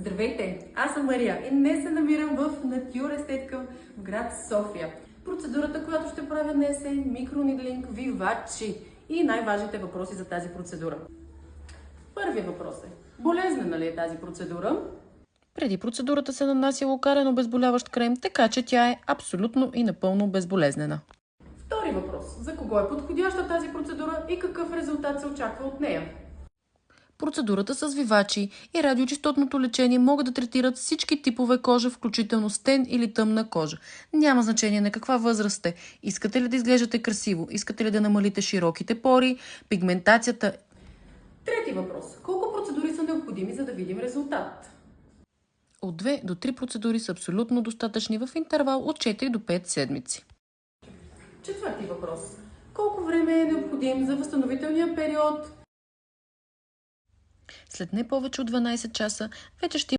Здравейте, аз съм Мария и днес се намирам в Натюр Естетика в град София. Процедурата, която ще правя днес е микронидлинг Вивачи и най-важните въпроси за тази процедура. Първият въпрос е: болезнена ли е тази процедура? Преди процедурата се нанася локален обезболяващ крем, така че тя е абсолютно и напълно безболезнена. Втори въпрос: за кого е подходяща тази процедура и какъв резултат се очаква от нея? Процедурата с вивачи и радиочастотното лечение могат да третират всички типове кожа, включително стен или тъмна кожа. Няма значение на каква възраст сте. Искате ли да изглеждате красиво? Искате ли да намалите широките пори, пигментацията? Трети въпрос: колко процедури са необходими, за да видим резултат? От 2 до 3 процедури са абсолютно достатъчни в интервал от 4 до 5 седмици. Четвърти въпрос: колко време е необходим за възстановителния период? След не повече от 12 часа вече ще